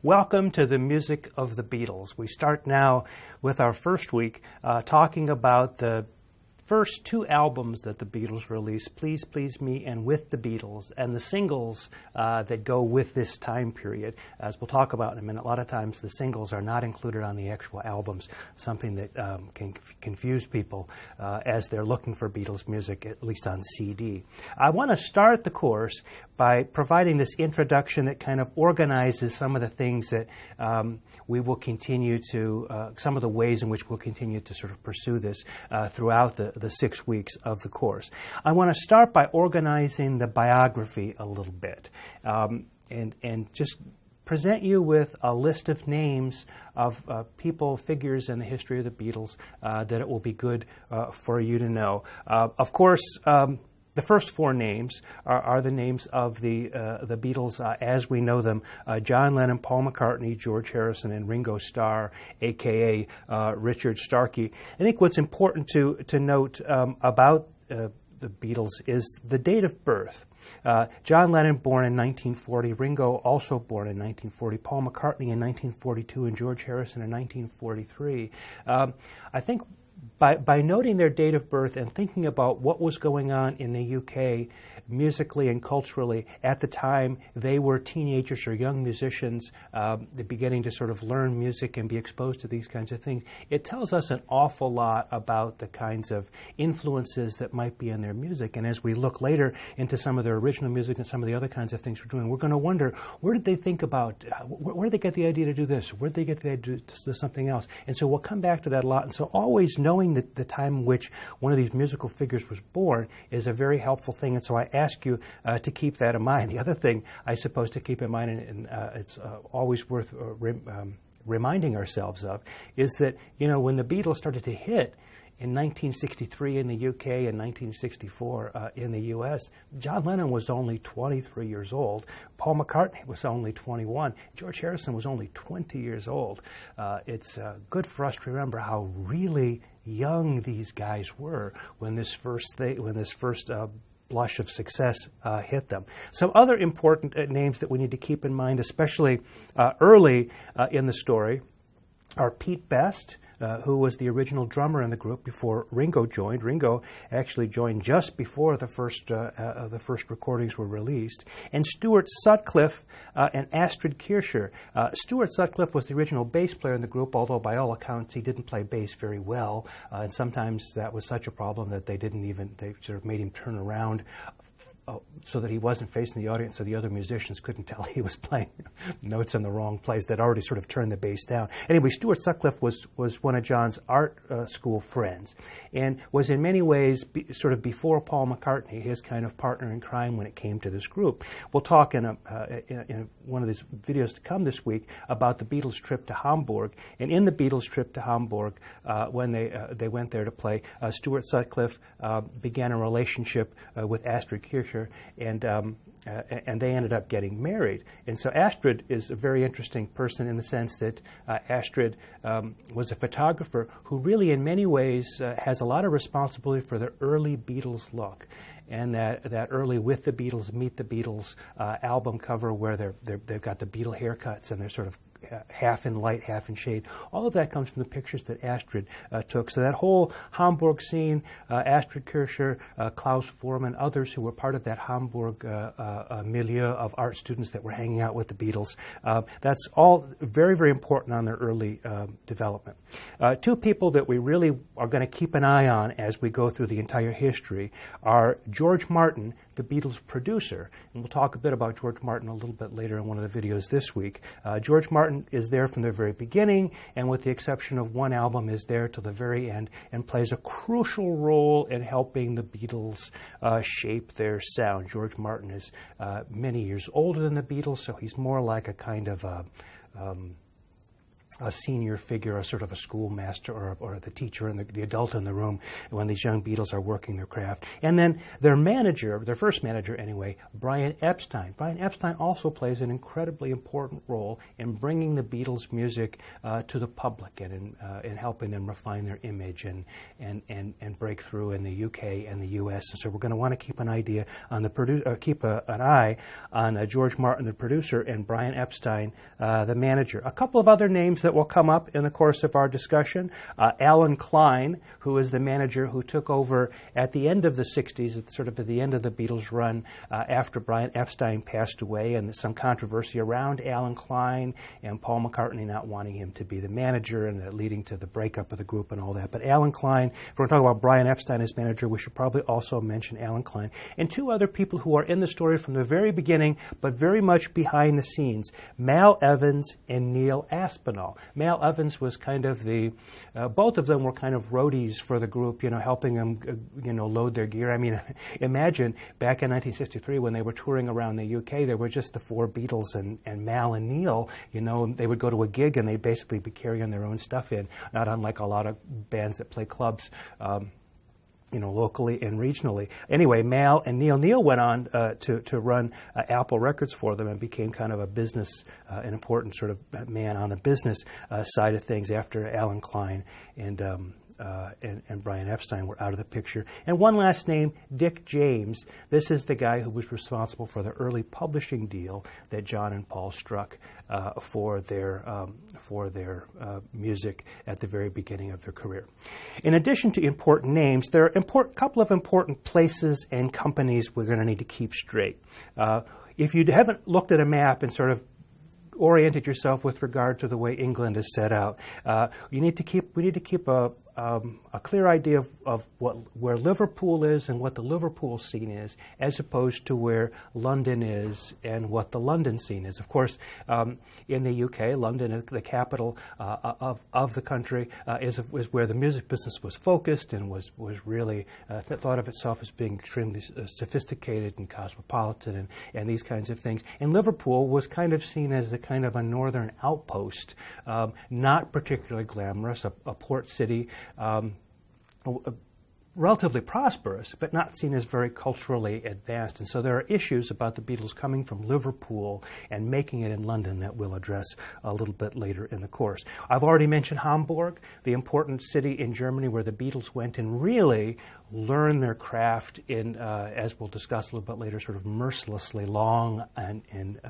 Welcome to the Music of the Beatles. We start now with our first week talking about the first two albums that the Beatles released, Please Please Me and With the Beatles, and the singles that go with this time period. As we'll talk about in a minute, a lot of times the singles are not included on the actual albums, something that can confuse people as they're looking for Beatles music, at least on CD. I want to start the course by providing this introduction that kind of organizes some of the things that we will continue to, some of the ways in which we'll continue to sort of pursue this throughout the 6 weeks of the course. I want to start by organizing the biography a little bit and just present you with a list of names of people, figures in the history of the Beatles that it will be good for you to know. Of course, the first four names are the names of the Beatles as we know them: John Lennon, Paul McCartney, George Harrison, and Ringo Starr, a.k.a. Richard Starkey. I think what's important to note about the Beatles is the date of birth. John Lennon born in 1940, Ringo also born in 1940, Paul McCartney in 1942, and George Harrison in 1943. I think by noting their date of birth and thinking about what was going on in the UK musically and culturally at the time they were teenagers or young musicians, beginning to sort of learn music and be exposed to these kinds of things, it tells us an awful lot about the kinds of influences that might be in their music. And as we look later into some of their original music and some of the other kinds of things we're doing, we're going to wonder, where did they think about, where did they get the idea to do this? Where did they get the idea to do something else? And so we'll come back to that a lot. And so always knowing the time in which one of these musical figures was born is a very helpful thing. And so I ask you to keep that in mind. The other thing I suppose to keep in mind, and it's always worth reminding ourselves of, is that, you know, when the Beatles started to hit in 1963 in the UK and 1964 in the US, John Lennon was only 23 years old. Paul McCartney was only 21. George Harrison was only 20 years old. It's good for us to remember how really young these guys were when this first blush of success hit them. Some other important names that we need to keep in mind, especially early in the story, are Pete Best, who was the original drummer in the group before Ringo joined. Ringo actually joined just before the first recordings were released. And Stuart Sutcliffe and Astrid Kircher. Stuart Sutcliffe was the original bass player in the group, although by all accounts he didn't play bass very well. And sometimes that was such a problem that they sort of made him turn around so that he wasn't facing the audience, so the other musicians couldn't tell he was playing notes in the wrong place. That already sort of turned the bass down. Anyway, Stuart Sutcliffe was one of John's art school friends, and was in many ways sort of before Paul McCartney, his kind of partner in crime when it came to this group. We'll talk in one of these videos to come this week about the Beatles' trip to Hamburg. And in the Beatles' trip to Hamburg, when they went there to play, Stuart Sutcliffe began a relationship with Astrid Kircher, and they ended up getting married. And so Astrid is a very interesting person in the sense that Astrid was a photographer who really in many ways has a lot of responsibility for the early Beatles look. And that early With the Beatles, Meet the Beatles album cover where they've got the Beatle haircuts and they're sort of half in light, half in shade. All of that comes from the pictures that Astrid took. So that whole Hamburg scene, Astrid Kircher, Klaus Voormann, others who were part of that Hamburg milieu of art students that were hanging out with the Beatles, that's all very, very important on their early development. Two people that we really are going to keep an eye on as we go through the entire history are George Martin, the Beatles' producer. And we'll talk a bit about George Martin a little bit later in one of the videos this week. George Martin is there from the very beginning, and with the exception of one album, is there till the very end and plays a crucial role in helping the Beatles shape their sound. George Martin is many years older than the Beatles, so he's more like a kind of a senior figure, a sort of a schoolmaster or the teacher and the adult in the room when these young Beatles are working their craft. And then their manager, their first manager anyway, Brian Epstein. Brian Epstein also plays an incredibly important role in bringing the Beatles' music to the public and in helping them refine their image and break through in the UK and the US. And so we're going to want to keep an eye on George Martin, the producer, and Brian Epstein, the manager. A couple of other names that will come up in the course of our discussion. Alan Klein, who is the manager who took over at the end of the 60s, sort of at the end of the Beatles' run after Brian Epstein passed away, and some controversy around Alan Klein and Paul McCartney not wanting him to be the manager, and that leading to the breakup of the group and all that. But Alan Klein, if we're going to talk about Brian Epstein as manager, we should probably also mention Alan Klein. And two other people who are in the story from the very beginning, but very much behind the scenes, Mal Evans and Neil Aspinall. Mal Evans was kind of both of them were kind of roadies for the group, helping them, load their gear. I mean, imagine back in 1963 when they were touring around the UK, there were just the four Beatles and Mal and Neil. They would go to a gig and they'd basically be carrying their own stuff in, not unlike a lot of bands that play clubs. Locally and regionally. Anyway, Mal and Neil went on to run Apple Records for them and became kind of a business, an important sort of man on the business side of things after Alan Klein and Brian Epstein were out of the picture. And one last name, Dick James. This is the guy who was responsible for the early publishing deal that John and Paul struck for their music at the very beginning of their career. In addition to important names, there are a couple of important places and companies we're going to need to keep straight. If you haven't looked at a map and sort of oriented yourself with regard to the way England is set out, we need to keep a clear idea of where Liverpool is and what the Liverpool scene is, as opposed to where London is and what the London scene is. Of course, in the UK, London, the capital of the country, is where the music business was focused and was really thought of itself as being extremely sophisticated and cosmopolitan and these kinds of things. And Liverpool was kind of seen as a kind of a northern outpost, not particularly glamorous, a port city, relatively prosperous, but not seen as very culturally advanced. And so there are issues about the Beatles coming from Liverpool and making it in London that we'll address a little bit later in the course. I've already mentioned Hamburg, the important city in Germany where the Beatles went and really learned their craft in, as we'll discuss a little bit later, sort of mercilessly long and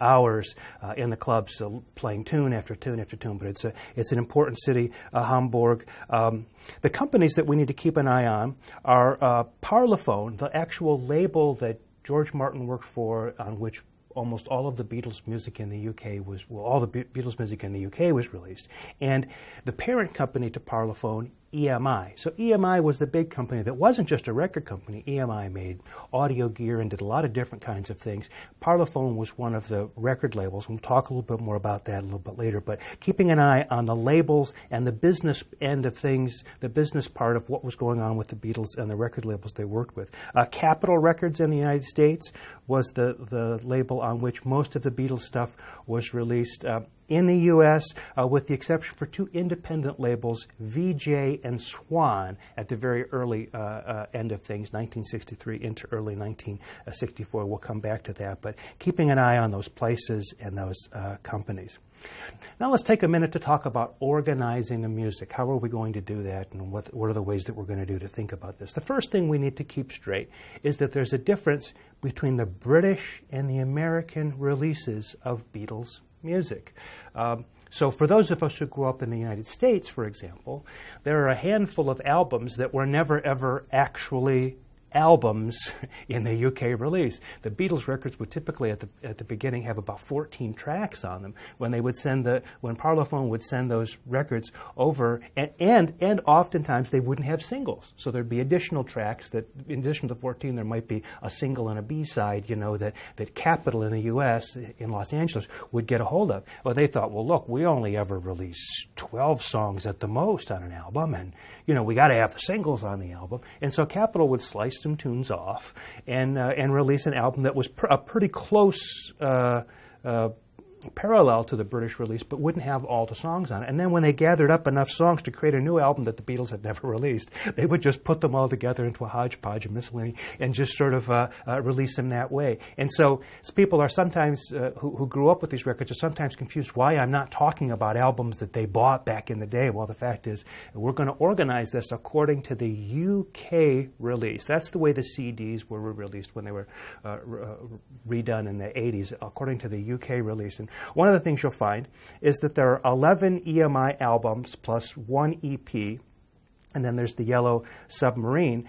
hours in the clubs, so playing tune after tune after tune. But it's an important city, Hamburg. The companies that we need to keep an eye on are Parlophone, the actual label that George Martin worked for, on which almost all of the Beatles music in the UK all the Beatles music in the UK was released, and the parent company to Parlophone, EMI. So EMI was the big company that wasn't just a record company. EMI made audio gear and did a lot of different kinds of things. Parlophone was one of the record labels, and we'll talk a little bit more about that a little bit later, but keeping an eye on the labels and the business end of things, the business part of what was going on with the Beatles and the record labels they worked with. Capitol Records in the United States was the label on which most of the Beatles stuff was released. In the U.S., with the exception for two independent labels, VJ and Swan, at the very early end of things, 1963 into early 1964. We'll come back to that, but keeping an eye on those places and those companies. Now let's take a minute to talk about organizing the music. How are we going to do that, and what are the ways that we're going to do to think about this? The first thing we need to keep straight is that there's a difference between the British and the American releases of Beatles music. So for those of us who grew up in the United States, for example, there are a handful of albums that were never, ever actually albums in the UK release. The Beatles records would typically at the beginning have about 14 tracks on them. When Parlophone would send those records over, and oftentimes they wouldn't have singles. So there'd be additional tracks that, in addition to 14, there might be a single and a B-side, that Capitol in the US, in Los Angeles, would get a hold of. Well, they thought, well, look, we only ever release 12 songs at the most on an album, and we got to have the singles on the album. And so Capitol would slice some tunes off and release an album that was a pretty close parallel to the British release, but wouldn't have all the songs on it. And then when they gathered up enough songs to create a new album that the Beatles had never released, they would just put them all together into a hodgepodge of miscellany and just sort of release them that way. And so people are sometimes, who grew up with these records, are sometimes confused why I'm not talking about albums that they bought back in the day. Well, the fact is, we're going to organize this according to the UK release. That's the way the CDs were released when they were redone in the 80s, according to the UK release. And one of the things you'll find is that there are 11 EMI albums plus one EP, and then there's the Yellow Submarine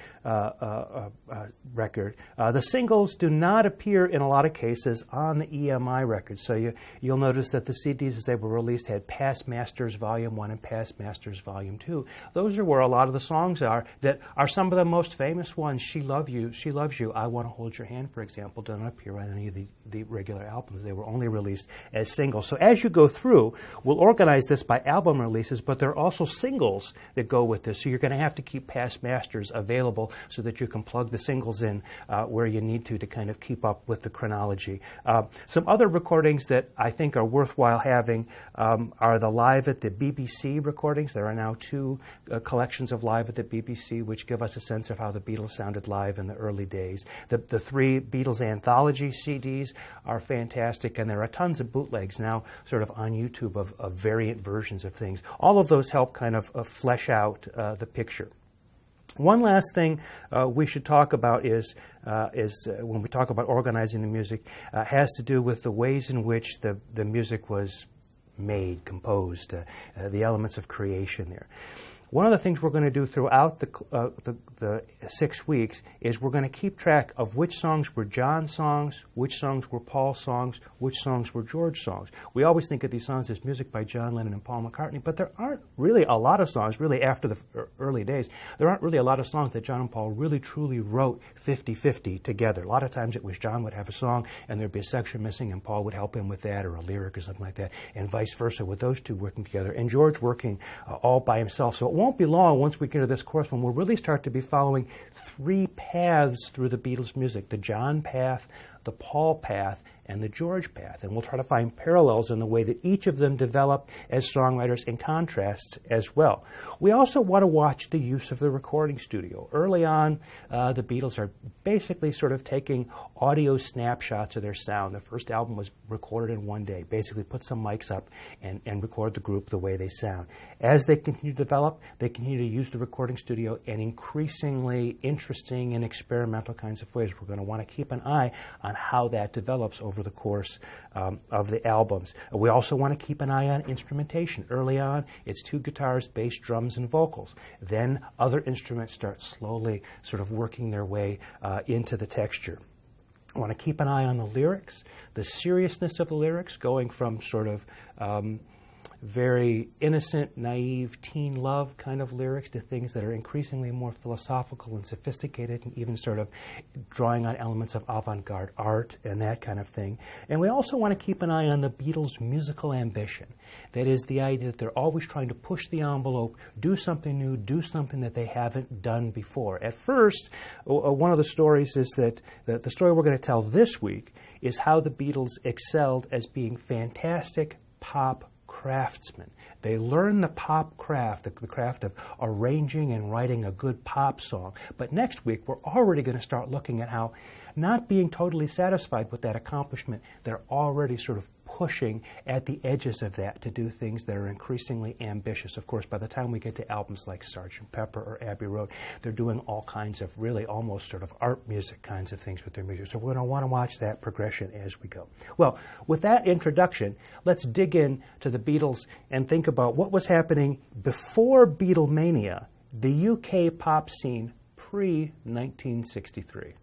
record. The singles do not appear in a lot of cases on the EMI records. So you'll notice that the CDs as they were released had Past Masters Volume 1 and Past Masters Volume 2. Those are where a lot of the songs are that are some of the most famous ones. She Loves You, I Want to Hold Your Hand, for example, don't appear on any of the regular albums. They were only released as singles. So as you go through, we'll organize this by album releases, but there are also singles that go with this. So you're going to have to keep Past Masters available so that you can plug the singles in where you need to kind of keep up with the chronology. Some other recordings that I think are worthwhile having are the Live at the BBC recordings. There are now two collections of Live at the BBC, which give us a sense of how the Beatles sounded live in the early days. The three Beatles anthology CDs are fantastic, and there are tons of bootlegs now sort of on YouTube of variant versions of things. All of those help kind of flesh out the picture. One last thing we should talk about is when we talk about organizing the music, has to do with the ways in which the music was made, composed, the elements of creation there. One of the things we're going to do throughout the 6 weeks is we're going to keep track of which songs were John's songs, which songs were Paul's songs, which songs were George's songs. We always think of these songs as music by John Lennon and Paul McCartney, but there aren't really a lot of songs, really after the early days, there aren't really a lot of songs that John and Paul really truly wrote 50-50 together. A lot of times it was John would have a song and there'd be a section missing and Paul would help him with that, or a lyric or something like that, and vice versa, with those two working together, and George working all by himself. So it won't be long once we get to this course when we'll really start to be following three paths through the Beatles' music: the John path, the Paul path, and the George path. And we'll try to find parallels in the way that each of them develop as songwriters and contrasts as well. We also want to watch the use of the recording studio. Early on, the Beatles are basically sort of taking audio snapshots of their sound. The first album was recorded in one day, basically put some mics up and record the group the way they sound. As they continue to develop, they continue to use the recording studio in increasingly interesting and experimental kinds of ways. We're going to want to keep an eye on how that develops over the course of the albums. We also want to keep an eye on instrumentation. Early on, it's two guitars, bass, drums, and vocals. Then other instruments start slowly sort of working their way into the texture. I want to keep an eye on the lyrics, the seriousness of the lyrics, going from sort of very innocent, naive, teen love kind of lyrics to things that are increasingly more philosophical and sophisticated, and even sort of drawing on elements of avant-garde art and that kind of thing. And we also want to keep an eye on the Beatles' musical ambition. That is, the idea that they're always trying to push the envelope, do something new, do something that they haven't done before. At first, one of the stories is that the story we're going to tell this week is how the Beatles excelled as being fantastic pop craftsmen. They learn the pop craft, the craft of arranging and writing a good pop song. But next week, we're already going to start looking at how, not being totally satisfied with that accomplishment, they're already sort of pushing at the edges of that to do things that are increasingly ambitious. Of course, by the time we get to albums like Sgt. Pepper or Abbey Road, they're doing all kinds of really almost sort of art music kinds of things with their music. So we're going to want to watch that progression as we go. Well, with that introduction, let's dig in to the Beatles and think about what was happening before Beatlemania, the UK pop scene pre-1963.